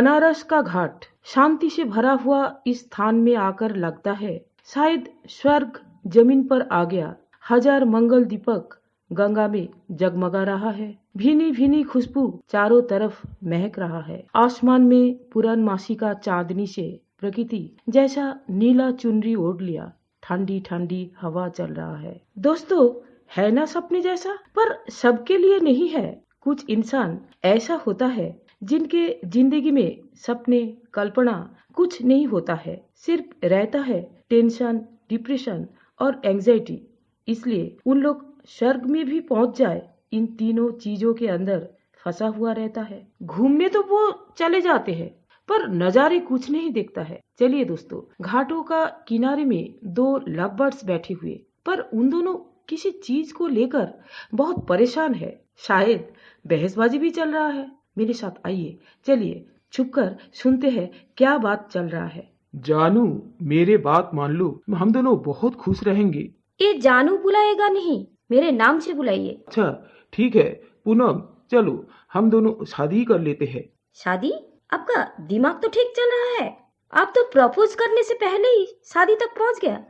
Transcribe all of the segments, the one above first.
बनारस का घाट शांति से भरा हुआ इस स्थान में आकर लगता है शायद स्वर्ग जमीन पर आ गया। हजार मंगल दीपक गंगा में जगमगा रहा है। भीनी भीनी खुशबू चारों तरफ महक रहा है। आसमान में पूर्णमासी का चांदनी से प्रकृति जैसा नीला चुनरी ओढ़ लिया। ठंडी ठंडी हवा चल रहा है। दोस्तों, है ना सपने जैसा? पर सबके लिए नहीं है। कुछ इंसान ऐसा होता है जिनके जिंदगी में सपने कल्पना कुछ नहीं होता है, सिर्फ रहता है टेंशन, डिप्रेशन और एंजाइटी। इसलिए उन लोग स्वर्ग में भी पहुंच जाए, इन तीनों चीजों के अंदर फंसा हुआ रहता है। घूमने तो वो चले जाते हैं पर नजारे कुछ नहीं देखता है। चलिए दोस्तों, घाटों का किनारे में दो लव बर्ड्स बैठे हुए, पर उन दोनों किसी चीज को लेकर बहुत परेशान है। शायद बहसबाजी भी चल रहा है। मेरे साथ आइए, चलिए छुपकर सुनते हैं क्या बात चल रहा है। जानू, मेरे बात मान लो, हम दोनों बहुत खुश रहेंगे। ये जानू बुलाएगा नहीं, मेरे नाम से बुलाइए। अच्छा ठीक है पूनम, चलो हम दोनों शादी कर लेते हैं। शादी? आपका दिमाग तो ठीक चल रहा है। आप तो प्रपोज करने से पहले ही शादी तक पहुंच गया।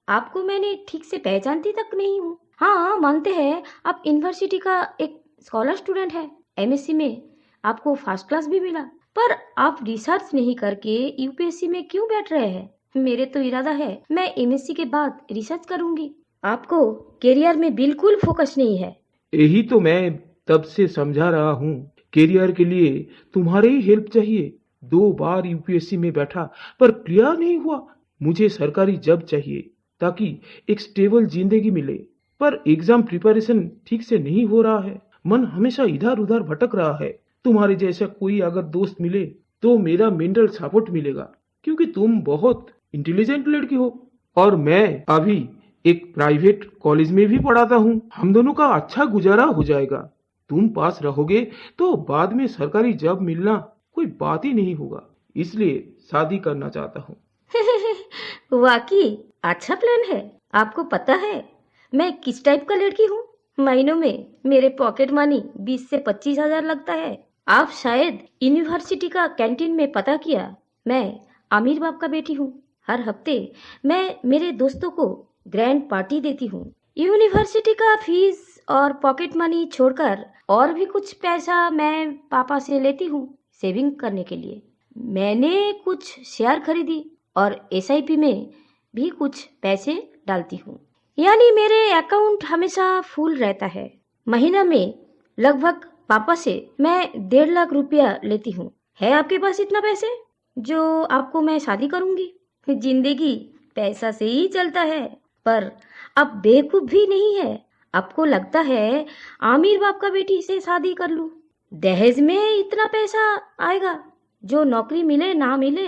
आपको मैंने ठीक से पहचानती तक नहीं हूँ। हाँ, मानते हैं आप यूनिवर्सिटी का एक स्कॉलर स्टूडेंट है। एमएससी में आपको फर्स्ट क्लास भी मिला, पर आप रिसर्च नहीं करके यूपीएससी में क्यों बैठ रहे हैं? मेरे तो इरादा है मैं एमएससी के बाद रिसर्च करूंगी। आपको करियर में बिल्कुल फोकस नहीं है। यही तो मैं तब से समझा रहा हूँ। करियर के लिए तुम्हारी ही हेल्प चाहिए। 2 बार यूपीएससी में बैठा पर क्लियर नहीं हुआ। मुझे सरकारी जॉब चाहिए ताकि एक स्टेबल जिंदगी मिले, पर एग्जाम प्रिपरेशन ठीक से नहीं हो रहा है। मन हमेशा इधर उधर भटक रहा है। तुम्हारे जैसा कोई अगर दोस्त मिले तो मेरा मेंटल सपोर्ट मिलेगा, क्योंकि तुम बहुत इंटेलिजेंट लड़की हो और मैं अभी एक प्राइवेट कॉलेज में भी पढ़ाता हूँ। हम दोनों का अच्छा गुजारा हो जाएगा। तुम पास रहोगे तो बाद में सरकारी जॉब मिलना कोई बात ही नहीं होगा। इसलिए शादी करना चाहता हूँ। वाकई अच्छा प्लान है। आपको पता है मैं किस टाइप का लड़की हूँ? महीनों में मेरे पॉकेट मनी 20 से 25 हजार लगता है। आप शायद यूनिवर्सिटी का कैंटीन में पता किया, मैं आमिर बाप का बेटी हूँ। हर हफ्ते मैं मेरे दोस्तों को ग्रैंड पार्टी देती हूँ। यूनिवर्सिटी का फीस और पॉकेट मनी छोड़कर और भी कुछ पैसा मैं पापा से लेती हूँ सेविंग करने के लिए। मैंने कुछ शेयर खरीदी और एसआईपी में भी कुछ पैसे डालती हूँ। यानी मेरे अकाउंट हमेशा फुल रहता है। महीना में लगभग पापा से मैं 1.5 लाख रुपया लेती हूँ। है आपके पास इतना पैसे जो आपको मैं शादी करूंगी? जिंदगी पैसा से ही चलता है, पर अब बेवकूफ भी नहीं है। आपको लगता है आमिर बाप का बेटी से शादी कर लूं? दहेज में इतना पैसा आएगा जो नौकरी मिले ना मिले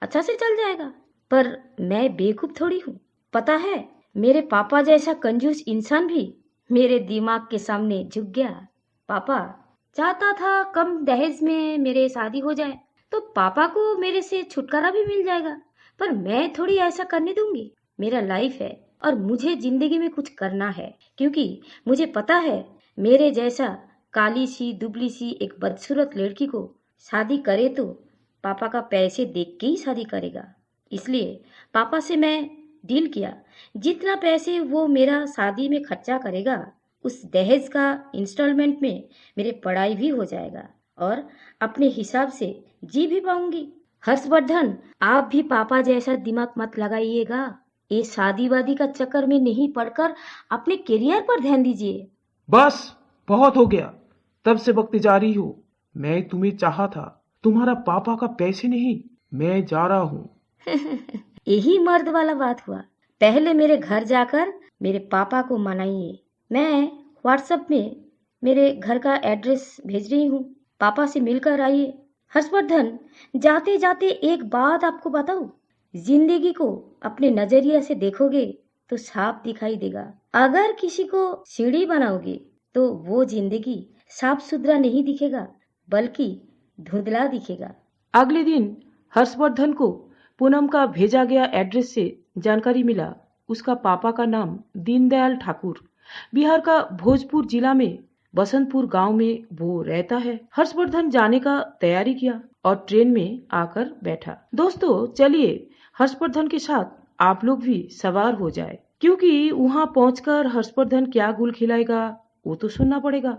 अच्छा से चल जाएगा। पर मैं बेवकूफ थोड़ी हूँ। पता है, मेरे पापा जैसा कंजूस इंसान भी मेरे दिमाग के सामने झुक गया। पापा चाहता था कम दहेज में मेरे शादी हो जाए तो पापा को मेरे से छुटकारा भी मिल जाएगा, पर मैं थोड़ी ऐसा करने दूंगी। मेरा लाइफ है और मुझे जिंदगी में कुछ करना है, क्योंकि मुझे पता है मेरे जैसा काली सी दुबली सी एक बदसूरत लड़की को शादी करे तो पापा का पैसे देख के ही शादी करेगा। इसलिए पापा से मैं डील किया, जितना पैसे वो मेरा शादी में खर्चा करेगा उस दहेज का इंस्टॉलमेंट में मेरे पढ़ाई भी हो जाएगा और अपने हिसाब से जी भी पाऊंगी। हर्षवर्धन, आप भी पापा जैसा दिमाग मत लगाइएगा। ये शादी वादी का चक्कर में नहीं पड़कर अपने करियर पर ध्यान दीजिए। बस बहुत हो गया, तब से बकते जा रही हो। मैं तुम्हें चाहा था, तुम्हारा पापा का पैसे नहीं। मैं जा रहा हूँ। यही मर्द वाला बात हुआ। पहले मेरे घर जाकर मेरे पापा को मनाइए। मैं व्हाट्सएप में मेरे घर का एड्रेस भेज रही हूँ, पापा से मिलकर आइए। हर्षवर्धन, जाते जाते एक बात आपको बताऊं, जिंदगी को अपने नजरिए से देखोगे तो साफ दिखाई देगा। अगर किसी को सीढ़ी बनाओगे तो वो जिंदगी साफ सुथरा नहीं दिखेगा बल्कि धुंधला दिखेगा। अगले दिन हर्षवर्धन को पूनम का भेजा गया एड्रेस से जानकारी मिला। उसका पापा का नाम दीनदयाल ठाकुर, बिहार का भोजपुर जिला में बसंतपुर गांव में वो रहता है। हर्षवर्धन जाने का तैयारी किया और ट्रेन में आकर बैठा। दोस्तों चलिए हर्षवर्धन के साथ आप लोग भी सवार हो जाए, क्योंकि वहाँ पहुंचकर हर्षवर्धन क्या गुल खिलाएगा वो तो सुनना पड़ेगा,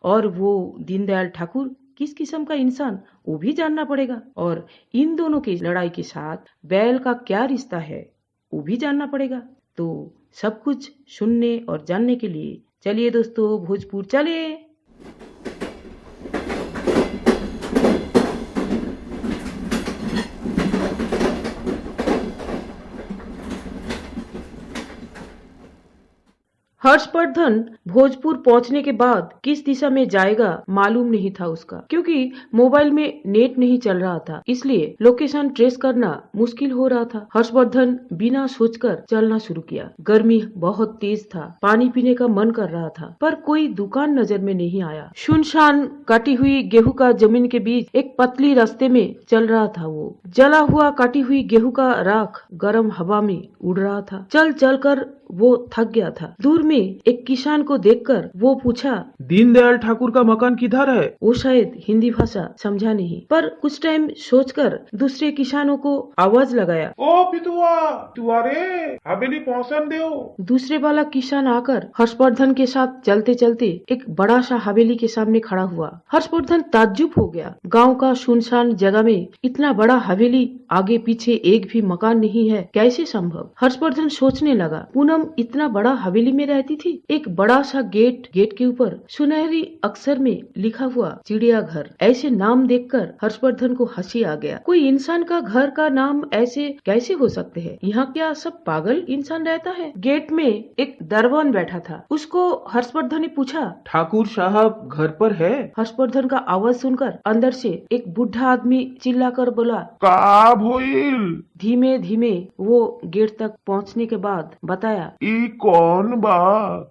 और वो दीनदयाल ठाकुर किस किस्म का इंसान वो भी जानना पड़ेगा, और इन दोनों की लड़ाई के साथ बैल का क्या रिश्ता है वो भी जानना पड़ेगा। तो सब कुछ सुनने और जानने के लिए चलिए दोस्तों भोजपुर चले। हर्षवर्धन भोजपुर पहुंचने के बाद किस दिशा में जाएगा मालूम नहीं था उसका, क्योंकि मोबाइल में नेट नहीं चल रहा था, इसलिए लोकेशन ट्रेस करना मुश्किल हो रहा था। हर्षवर्धन बिना सोचकर चलना शुरू किया। गर्मी बहुत तेज था, पानी पीने का मन कर रहा था, पर कोई दुकान नजर में नहीं आया। सुनसान काटी हुई गेहूं का जमीन के बीच एक पतली रास्ते में चल रहा था। वो जला हुआ काटी हुई गेहूं का राख गर्म हवा में उड़ रहा था। चल चल कर वो थक गया था। दूर में एक किसान को देखकर वो पूछा, दीनदयाल ठाकुर का मकान किधर है? वो शायद हिंदी भाषा समझा नहीं, पर कुछ टाइम सोचकर दूसरे किसानों को आवाज लगाया, ओ पितुआ तुआरे हवेली पहुंचन दो। दूसरे वाला किसान आकर हर्षवर्धन के साथ चलते चलते एक बड़ा सा हवेली के सामने खड़ा हुआ। हर्षवर्धन ताज्जुब हो गया। गांव का सुनसान जगह में इतना बड़ा हवेली, आगे पीछे एक भी मकान नहीं है, कैसे संभव? हर्षवर्धन सोचने लगा, पूनम इतना बड़ा हवेली में रहती थी। एक बड़ा सा गेट के ऊपर सुनहरी अक्षर में लिखा हुआ चिड़ियाघर। ऐसे नाम देखकर हर्षवर्धन को हंसी आ गया। कोई इंसान का घर का नाम ऐसे कैसे हो सकते हैं? यहाँ क्या सब पागल इंसान रहता है? गेट में एक दरबान बैठा था। उसको हर्षवर्धन ने पूछा, ठाकुर साहब घर पर है? हर्षवर्धन का आवाज सुनकर अंदर से एक बुढ़ा आदमी चिल्लाकर बोला, का भइल? धीमे धीमे वो गेट तक पहुँचने के बाद बताया, ई कौन बा?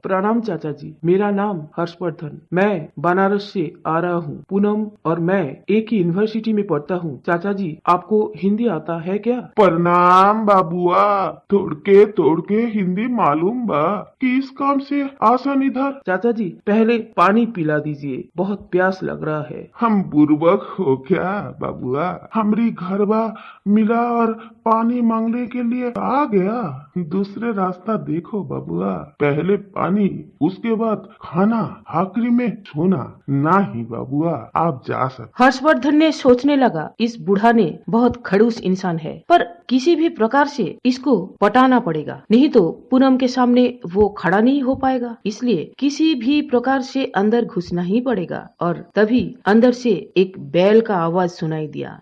प्रणाम चाचा जी, मेरा नाम हर्षवर्धन, मैं बनारस से आ रहा हूँ। पूनम और मैं एक ही यूनिवर्सिटी में पढ़ता हूँ। चाचा जी आपको हिंदी आता है क्या? प्रणाम बाबुआ, तोड़ के हिंदी मालूम बा। किस काम से आसन इधर? चाचा जी पहले पानी पिला दीजिए, बहुत प्यास लग रहा है। हम बुर्बक हो क्या बाबुआ? हमरी घरवा मिला और पानी मांगने के लिए आ गया। दूसरे रास्ता देखो बाबुआ, पहले पानी उसके बाद खाना, आखिरी में सोना। नहीं बाबुआ आप जा सकते। हर्षवर्धन ने सोचने लगा, इस बूढ़ा ने बहुत खड़ूस इंसान है, पर किसी भी प्रकार से इसको पटाना पड़ेगा, नहीं तो पूनम के सामने वो खड़ा नहीं हो पाएगा। इसलिए किसी भी प्रकार से अंदर घुसना ही पड़ेगा। और तभी अंदर से एक बैल का आवाज सुनाई दिया।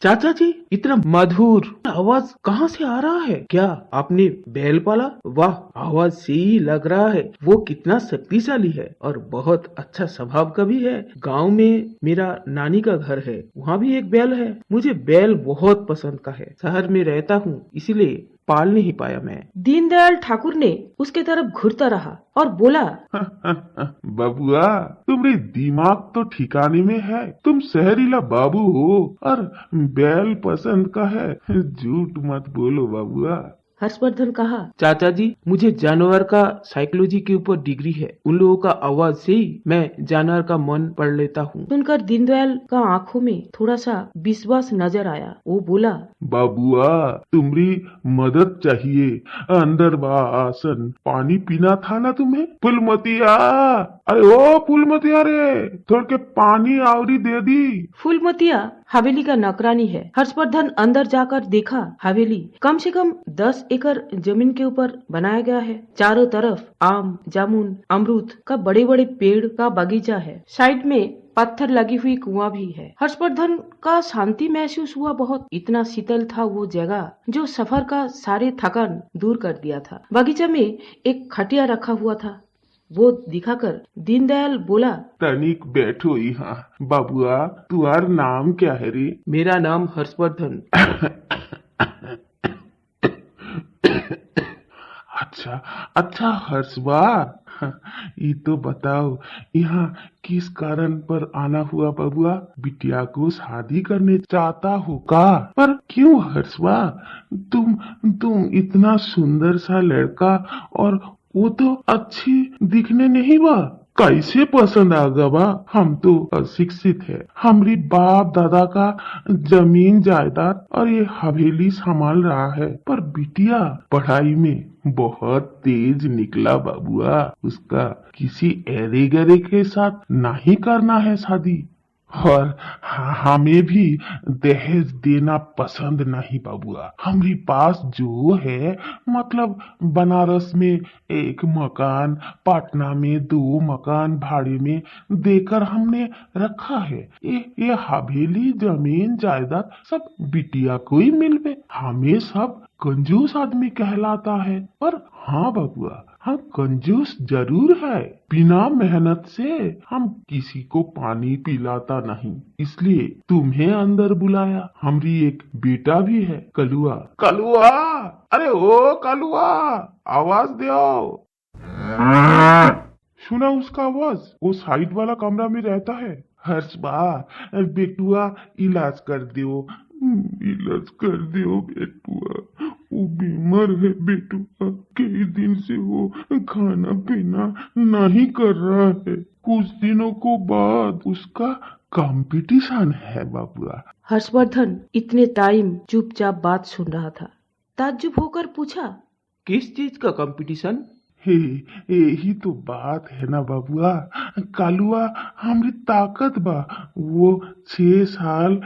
चाचा जी इतना मधुर आवाज कहाँ से आ रहा है? क्या आपने बैल पाला? वाह, आवाज से ही लग रहा है वो कितना शक्तिशाली है और बहुत अच्छा स्वभाव का भी है। गांव में मेरा नानी का घर है, वहाँ भी एक बैल है। मुझे बैल बहुत पसंद का है। शहर में रहता हूँ इसलिए पाल नहीं पाया मैं। दीनदयाल ठाकुर ने उसके तरफ घूरता रहा और बोला, बाबुआ तुम्हारी दिमाग तो ठिकाने में है। तुम शहरीला बाबू हो और बैल पसंद का है। झूठ मत बोलो बाबुआ। हर्षवर्धन कहा, चाचा जी मुझे जानवर का साइकोलॉजी के ऊपर डिग्री है। उन लोगों का आवाज से ही मैं जानवर का मन पढ़ लेता हूँ। सुनकर दीनदयाल का आंखों में थोड़ा सा विश्वास नजर आया। वो बोला, बाबुआ तुम्हारी मदद चाहिए। अंदर बा आसन, पानी पीना था ना तुम्हें? फुलमतिया, अरे ओ फुलमतिया रे, थोड़ के पानी आवरी दे दी। फुलमतिया हवेली का नौकरानी है। हर्षवर्धन अंदर जाकर देखा, हवेली कम से कम 10 एकड़ जमीन के ऊपर बनाया गया है। चारों तरफ आम, जामुन, अमरूद का बड़े बड़े पेड़ का बगीचा है। साइड में पत्थर लगी हुई कुआं भी है। हर्षवर्धन का शांति महसूस हुआ बहुत। इतना शीतल था वो जगह जो सफर का सारे थकान दूर कर दिया था। बगीचा में एक खटिया रखा हुआ था, वो दिखाकर दीनदयाल बोला, तनिक बैठो यहाँ। बाबुआ तुम्हार नाम क्या है रे? मेरा नाम हर्षवर्धन। अच्छा हर्षवा, ये तो बताओ यहाँ किस कारण पर आना हुआ बाबुआ? बिटिया को शादी करने चाहता हो का? पर क्यों हर्षवा? तुम इतना सुंदर सा लड़का और वो तो अच्छी दिखने नहीं बा। कैसे पसंद आगा बा? हम तो अशिक्षित है। हमारी बाप दादा का जमीन जायदाद और ये हवेली संभाल रहा है, पर बिटिया पढ़ाई में बहुत तेज निकला बाबुआ। उसका किसी ऐरे गरे के साथ नहीं करना है शादी, और हमें भी दहेज देना पसंद नहीं बाबुआ। हमारे पास जो है, मतलब बनारस में एक मकान, पटना में 2 मकान भाड़े में देकर हमने रखा है। ये हवेली जमीन जायदाद सब बिटिया को ही मिलवे। हमें सब कंजूस आदमी कहलाता है, पर हाँ बाबुआ, हम कंजूस जरूर है। बिना मेहनत से हम किसी को पानी पिलाता नहीं, इसलिए तुम्हें अंदर बुलाया। हमारी एक बेटा भी है, कलुआ। कलुआ, अरे ओ कलुआ, आवाज दो। सुना उसका आवाज? वो साइड वाला कमरा में रहता है। हर्ष बा, बेटुआ इलाज कर दो, इलाज कर दो बेटुआ। वो बीमार है बेटुआ, कई दिन से वो खाना पीना नहीं कर रहा है। कुछ दिनों को बाद उसका कंपटीशन है बाबुआ। हर्षवर्धन इतने टाइम चुपचाप बात सुन रहा था। ताज्जुब होकर पूछा, किस चीज का कंपटीशन? यही तो बात है ना बाबुआ। कालुआ हमारी ताकत बा। वो 6 साल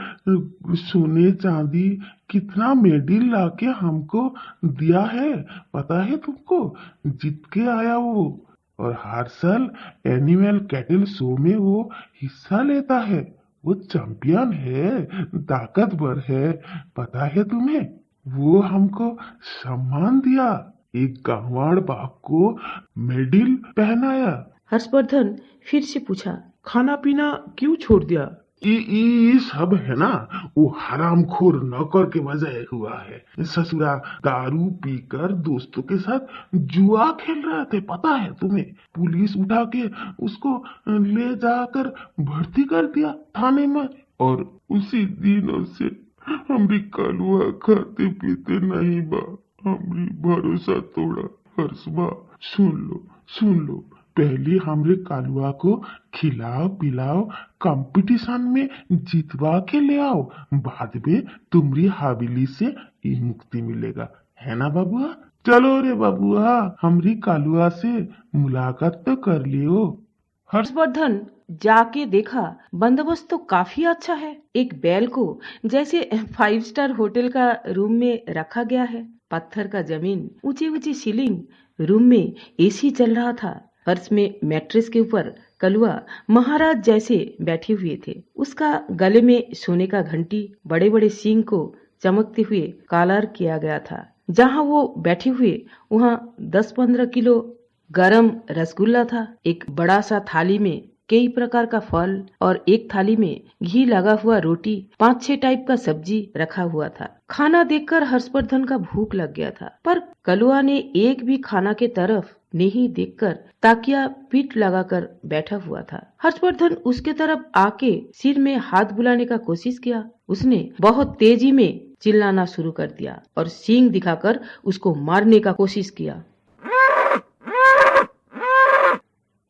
सोने चांदी कितना मेडल लाके हमको दिया है, पता है तुमको? जीत के आया वो, और हर साल एनिमल कैटल शो में वो हिस्सा लेता है। वो चैंपियन है, ताकतवर है, पता है तुम्हें? वो हमको सम्मान दिया, एक गंवार बाप को मेडल पहनाया। हर्षवर्धन फिर से पूछा, खाना पीना क्यों छोड़ दिया? ये सब है ना, वो हरामखोर नौकर के वजह हुआ है। ससुरा दारू पीकर दोस्तों के साथ जुआ खेल रहे थे, पता है तुम्हें? पुलिस उठा के उसको ले जाकर भर्ती कर दिया थाने में, और उसी दिनों से हमारी कलुआ खाते पीते नहीं बा। हमरी भरोसा तोड़ा। हर्षबा, सुन लो, पहले हमरे कालुआ को खिलाओ पिलाओ, कंपटीशन में जितवा के ले आओ, बाद में तुम्हारी हवेली से ये मुक्ति मिलेगा, है ना बाबुआ? चलो रे बाबुआ, हमरी कालुआ से मुलाकात तो कर लियो। हर्षवर्धन जाके देखा, बंदोबस्त तो काफी अच्छा है। एक बैल को जैसे 5 स्टार होटल का रूम में रखा गया है। पत्थर का जमीन, ऊंची ऊंची सीलिंग, रूम में एसी चल रहा था। फर्श में मैट्रेस के ऊपर कलुआ महाराज जैसे बैठे हुए थे। उसका गले में सोने का घंटी, बड़े बड़े सींग को चमकते हुए कॉलर किया गया था। जहाँ वो बैठे हुए वहाँ 10-15 किलो गरम रसगुल्ला था। एक बड़ा सा थाली में कई प्रकार का फल और एक थाली में घी लगा हुआ रोटी, 5-6 टाइप का सब्जी रखा हुआ था। खाना देखकर हर्षवर्धन का भूख लग गया था, पर कलुआ ने एक भी खाना के तरफ नहीं देखकर ताकिया पीठ लगाकर बैठा हुआ था। हर्षवर्धन उसके तरफ आके सिर में हाथ बुलाने का कोशिश किया। उसने बहुत तेजी में चिल्लाना शुरू कर दिया और सींग दिखाकर उसको मारने का कोशिश किया।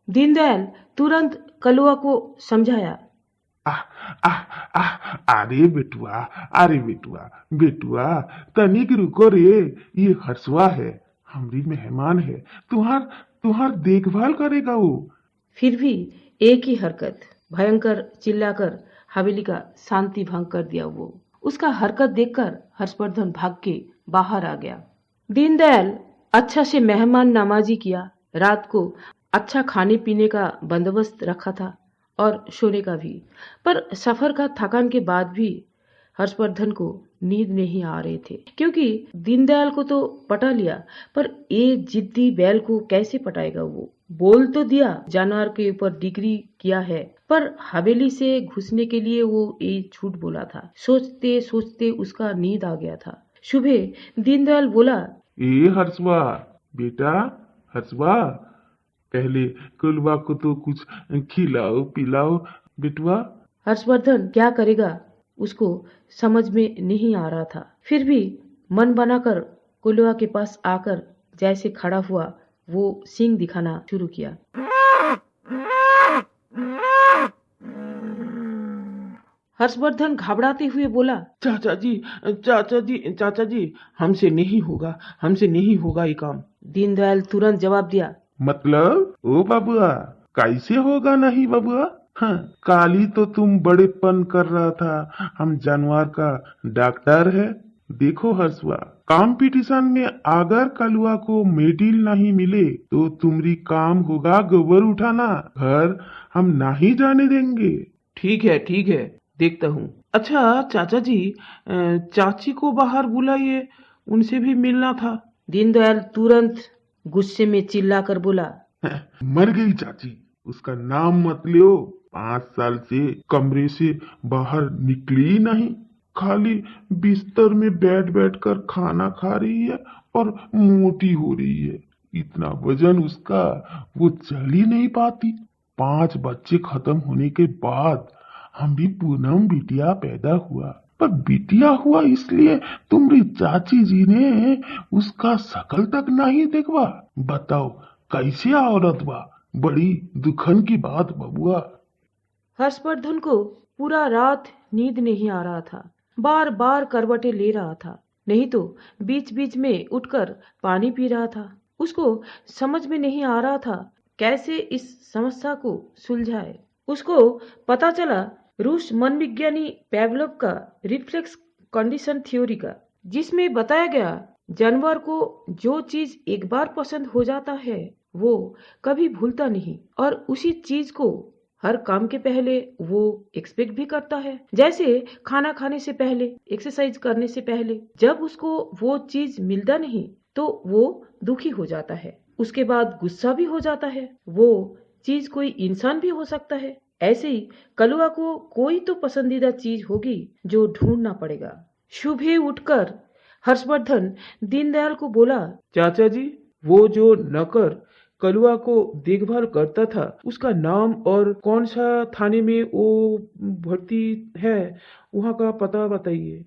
दीनदयाल तुरंत कलुआ को समझाया, अरे बेटुआ तनिक रुको रे, ये हर्षवा है, हमारी मेहमान है, तुम्हार देखभाल करेगा वो। फिर भी एक ही हरकत, भयंकर चिल्लाकर हवेली का शांति भंग कर दिया। वो उसका हरकत देखकर हर्षवर्धन भाग के बाहर आ गया। दीनदयाल अच्छा से मेहमान नवाजी किया। रात को अच्छा खाने पीने का बंदोबस्त रखा था और सोने का भी, पर सफर का थकान के बाद भी हर्षवर्धन को नींद नहीं आ रहे थे, क्योंकि दीनदयाल को तो पटा लिया, पर ये जिद्दी बैल को कैसे पटाएगा? वो बोल तो दिया जानवर के ऊपर डिग्री किया है, पर हवेली से घुसने के लिए वो ये झूठ बोला था। सोचते सोचते उसका नींद आ गया था। सुबह दीनदयाल बोला, ए हर्षवा बेटा, हर्षवा पहले कलुआ को तो कुछ खिलाओ पिलाओ बेटुआ। हर्षवर्धन क्या करेगा उसको समझ में नहीं आ रहा था। फिर भी मन बनाकर कलुआ के पास आकर जैसे खड़ा हुआ वो सींग दिखाना शुरू किया। हर्षवर्धन घबराते हुए बोला, चाचा जी, चाचा जी, हमसे नहीं होगा ये काम। दीनदयाल तुरंत जवाब दिया, मतलब ओ बबुआ, कैसे होगा नहीं बबुआ? हाँ, काली तो तुम बड़ेपन कर रहा था, हम जानवर का डॉक्टर है। देखो हर्षवा, कंपटीशन में अगर कलुआ को मेडल नहीं मिले तो तुम्हारी काम होगा गोबर उठाना, घर हम नहीं जाने देंगे। ठीक है, देखता हूँ। अच्छा चाचा जी, चाची को बाहर बुलाइए, उनसे भी मिलना था। दीनदयाल तुरंत गुस्से में चिल्लाकर बोला, मर गई चाची, उसका नाम मत लियो। 5 साल से कमरे से बाहर निकली नहीं, खाली बिस्तर में बैठ बैठ कर खाना खा रही है और मोटी हो रही है। इतना वजन उसका, वो चल ही नहीं पाती। 5 बच्चे खत्म होने के बाद हम भी पूनम बिटिया पैदा हुआ, पर बिटिया हुआ इसलिए तुम्हारी चाची जी ने उसका शकल तक नहीं देखवा। बताओ कैसे औरत बा, बड़ी दुखन की बात बबुआ। हर्षवर्धन को पूरा रात नींद नहीं आ रहा था, बार बार करवटें ले रहा था, नहीं तो बीच बीच में उठकर पानी पी रहा था। उसको समझ में नहीं आ रहा था कैसे इस समस्या को सुलझाए। उसको पता चला रूस मनोविज्ञानी पेवलोव का रिफ्लेक्स कंडीशन थ्योरी का, जिसमें बताया गया जानवर को जो चीज एक बार पसंद हो जाता है वो कभी भूलता नहीं, और उसी चीज को हर काम के पहले वो एक्सपेक्ट भी करता है। जैसे खाना खाने से पहले, एक्सरसाइज करने से पहले, जब उसको वो चीज मिलता नहीं तो वो दुखी हो जाता है, उसके बाद गुस्सा भी हो जाता है। वो चीज कोई इंसान भी हो सकता है। ऐसे ही कलुआ को कोई तो पसंदीदा चीज होगी जो ढूंढना पड़ेगा। सुबह उठकर हर्षवर्धन दीनदयाल को बोला, चाचा जी, वो जो नौकर कलुआ को देखभाल करता था, उसका नाम और कौन सा थाने में वो भर्ती है, वहाँ का पता बताइए।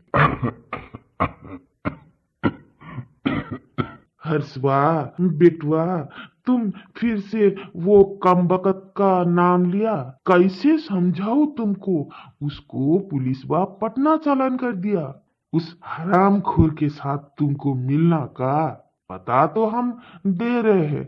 हर्षवा बेटवा, तुम फिर से वो कमबख्त का नाम लिया। कैसे समझाऊं तुमको? उसको पुलिस वा पटना चालान कर दिया। उस हरामखोर के साथ तुमको मिलना का पता तो हम दे रहे हैं,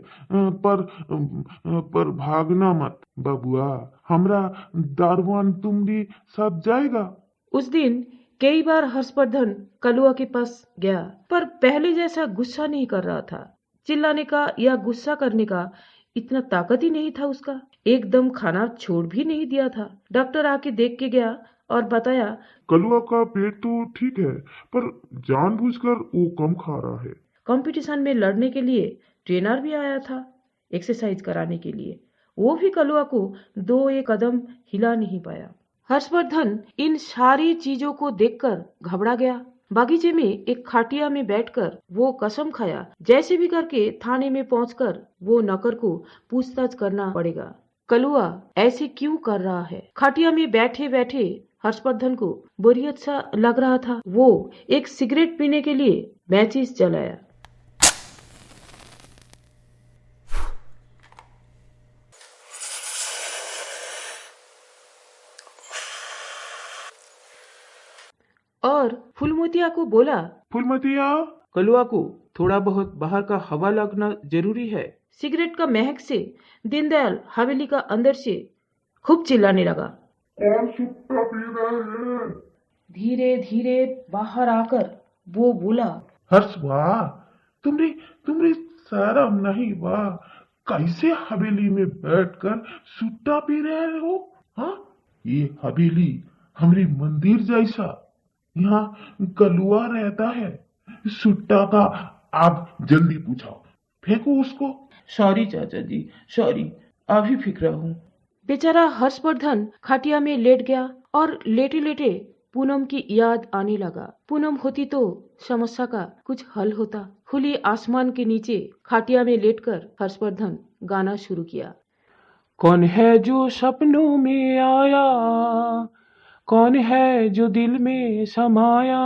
पर भागना मत बबुआ, हमरा दारवान तुम भी सब जाएगा। उस दिन कई बार हर्षवर्धन कलुआ के पास गया, पर पहले जैसा गुस्सा नहीं कर रहा था। चिल्लाने का या गुस्सा करने का इतना ताकत ही नहीं था उसका। एकदम खाना छोड़ भी नहीं दिया था। डॉक्टर आके देख के गया और बताया, कलुआ का पेट तो ठीक है, पर जानबूझकर वो कम खा रहा है। कंपटीशन में लड़ने के लिए ट्रेनर भी आया था एक्सरसाइज कराने के लिए, वो भी कलुआ को 2-1 कदम हिला नहीं पाया। हर्षवर्धन इन सारी चीजों को देखकर घबरा गया। बागीचे में एक खाटिया में बैठकर वो कसम खाया, जैसे भी करके थाने में पहुंचकर वो नौकर को पूछताछ करना पड़ेगा। कलुआ ऐसे क्यों कर रहा है? खाटिया में बैठे बैठे हर्षवर्धन को बोरियत सा लग रहा था। वो एक सिगरेट पीने के लिए मैचिस जलाया। और फुलमतिया को बोला, फुलमतिया, कलुआ को थोड़ा बहुत बाहर का हवा लगना जरूरी है। सिगरेट का महक से दीनदयाल हवेली का अंदर से खूब चिल्लाने लगा। कौन सुट्टा पी रहे हैं? धीरे धीरे बाहर आकर वो बोला, हर्षवा, तुमने शर्म नहीं बा? कैसे हवेली में बैठकर सुट्टा पी रहे हो? हाँ, ये हवेली हमारी मंदिर जैसा, यहाँ कलुआ रहता है। सुट्टा का आप जल्दी पूछाओ, फेंको उसको। सॉरी चाचा जी, सॉरी, अभी फिक्र हूँ। बेचारा हर्षवर्धन खाटिया में लेट गया और लेटे लेटे पूनम की याद आने लगा। पूनम होती तो समस्या का कुछ हल होता। खुली आसमान के नीचे खाटिया में लेटकर हर्षवर्धन गाना शुरू किया। कौन है जो सपनों में आया, कौन है जो दिल में समाया,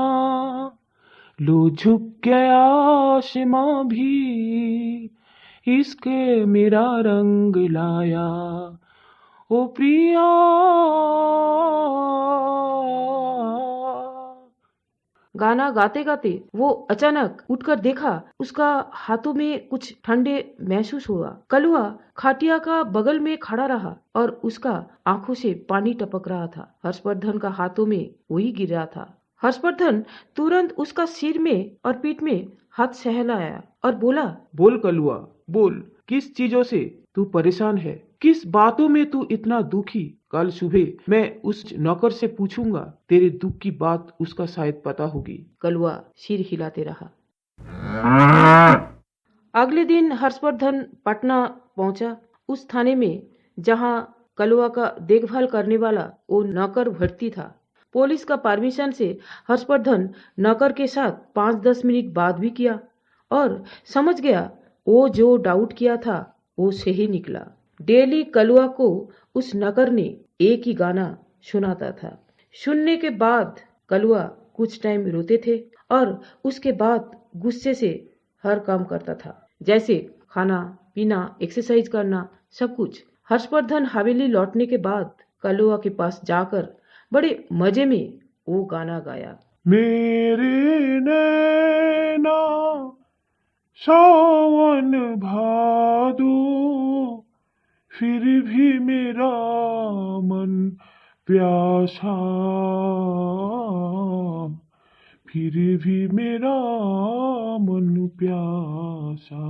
लो झुक गया आसमां भी इश्क मेरा रंग लाया ओ प्रिया। गाना गाते गाते वो अचानक उठकर देखा, उसका हाथों में कुछ ठंडे महसूस हुआ। कलुआ खाटिया का बगल में खड़ा रहा और उसका आंखों से पानी टपक रहा था। हर्षवर्धन का हाथों में वही गिर रहा था। हर्षवर्धन तुरंत उसका सिर में और पीठ में हाथ सहलाया और बोला, बोल कलुआ, बोल, किस चीजों से तू परेशान है? किस बातों में तू इतना दुखी? कल सुबह मैं उस नौकर से पूछूंगा, तेरे दुख की बात उसका शायद पता होगी। कलुआ सिर हिलाते रहा। अगले दिन हर्षवर्धन पटना पहुंचा। उस थाने में जहां कलुआ का देखभाल करने वाला वो नौकर भर्ती था। पुलिस का परमिशन से हर्षवर्धन नौकर के साथ 5-10 मिनट बात भी किया और समझ गया वो जो डाउट किया था वो सही निकला। डेली कलुआ को उस नौकर ने एक ही गाना सुनाता था। सुनने के बाद कलुआ कुछ टाइम रोते थे और उसके बाद गुस्से से हर काम करता था, जैसे खाना पीना, एक्सरसाइज करना, सब कुछ। हर्षवर्धन हवेली लौटने के बाद कलुआ के पास जाकर बड़े मजे में वो गाना गाया। मेरे नैना सावन भादो, फिर भी मेरा मन प्यासा, फिर भी मेरा मन प्यासा।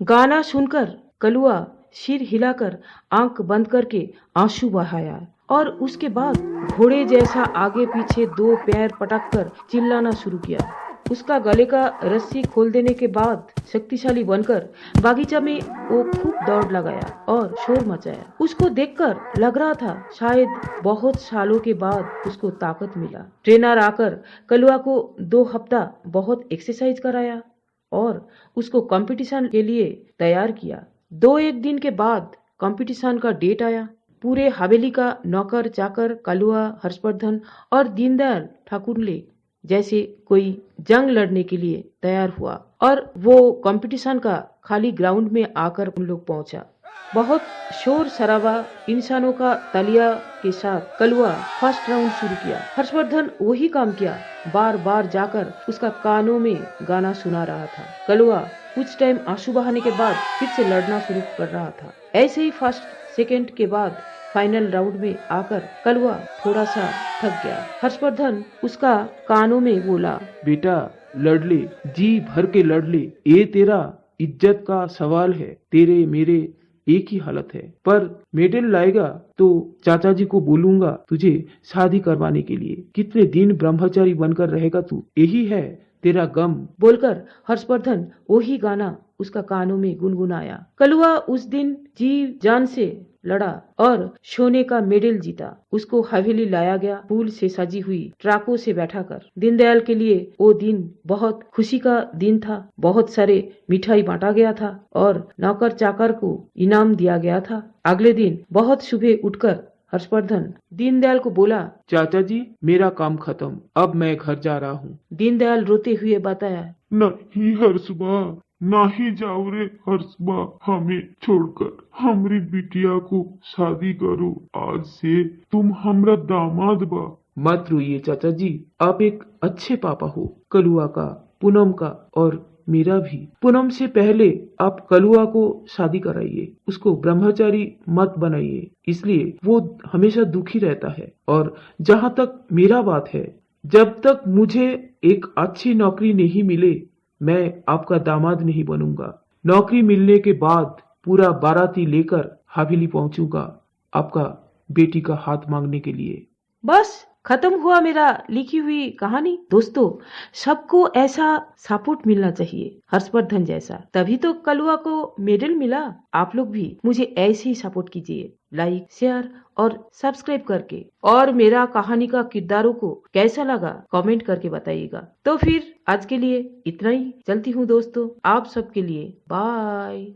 गाना सुनकर कलुआ सिर हिलाकर आंख बंद करके आंसू बहाया और उसके बाद घोड़े जैसा आगे पीछे 2 पैर पटककर चिल्लाना शुरू किया। उसका गले का रस्सी खोल देने के बाद शक्तिशाली बनकर बागीचा में वो खूब दौड़ लगाया और शोर मचाया। उसको देखकर लग रहा था शायद बहुत सालों के बाद उसको ताकत मिला। ट्रेनर आकर कलुआ को 2 हफ्ता बहुत एक्सरसाइज कराया और उसको कंपटीशन के लिए तैयार किया। 2-1 दिन के बाद कंपटीशन का डेट आया। पूरे हवेली का नौकर चाकर कलुआ, हर्षवर्धन और दीनदयाल ठाकुरले जैसे कोई जंग लड़ने के लिए तैयार हुआ और वो कंपटीशन का खाली ग्राउंड में आकर उन लोग पहुंचा। बहुत शोर शराबा, इंसानों का तालिया के साथ कलुआ फर्स्ट राउंड शुरू किया। हर्षवर्धन वही काम किया, बार बार जाकर उसका कानों में गाना सुना रहा था। कलुआ कुछ टाइम आंसू बहाने के बाद फिर से लड़ना शुरू कर रहा था। ऐसे ही फर्स्ट सेकंड के बाद फाइनल राउंड में आकर कलुआ थोड़ा सा थक गया। हर्षवर्धन उसका कानों में बोला, बेटा लड़ ले, जी भर के लड़ ले, ये तेरा इज्जत का सवाल है। तेरे मेरे एक ही हालत है, पर मेडल लाएगा तो चाचा जी को बोलूंगा तुझे शादी करवाने के लिए। कितने दिन ब्रह्मचारी बनकर रहेगा तू, यही है तेरा गम। बोलकर हर्षवर्धन वही गाना उसका कानों में गुनगुनाया। कलुआ उस दिन जी जान से लड़ा और सोने का मेडल जीता। उसको हवेली लाया गया, फूल से सजी हुई ट्रकों से बैठाकर। दीनदयाल के लिए वो दिन बहुत खुशी का दिन था। बहुत सारे मिठाई बांटा गया था और नौकर चाकर को इनाम दिया गया था। अगले दिन बहुत सुबह उठकर हर्षवर्धन दीनदयाल को बोला, चाचा जी मेरा काम खत्म, अब मैं घर जा रहा हूँ। दीनदयाल रोते हुए बताया, नहीं हर्षबा, नहीं जाओ रे हर्षबा, हमें छोड़कर हमारी बिटिया को शादी करो। आज से तुम हमरा दामाद बा। मत रोइए चाचा जी, आप एक अच्छे पापा हो। कलुआ का, पूनम का और मेरा भी। पूनम से पहले आप कलुआ को शादी कराइए, उसको ब्रह्मचारी मत बनाइए, इसलिए वो हमेशा दुखी रहता है। और जहाँ तक मेरा बात है, जब तक मुझे एक अच्छी नौकरी नहीं मिले मैं आपका दामाद नहीं बनूंगा। नौकरी मिलने के बाद पूरा बाराती लेकर हवेली पहुंचूंगा आपका बेटी का हाथ मांगने के लिए। बस खत्म हुआ मेरा लिखी हुई कहानी। दोस्तों, सबको ऐसा सपोर्ट मिलना चाहिए, हर्षवर्धन जैसा, तभी तो कलुआ को मेडल मिला। आप लोग भी मुझे ऐसे ही सपोर्ट कीजिए, लाइक, शेयर और सब्सक्राइब करके। और मेरा कहानी का किरदारों को कैसा लगा कमेंट करके बताइएगा। तो फिर आज के लिए इतना ही, चलती हूँ दोस्तों, आप सबके लिए बाय।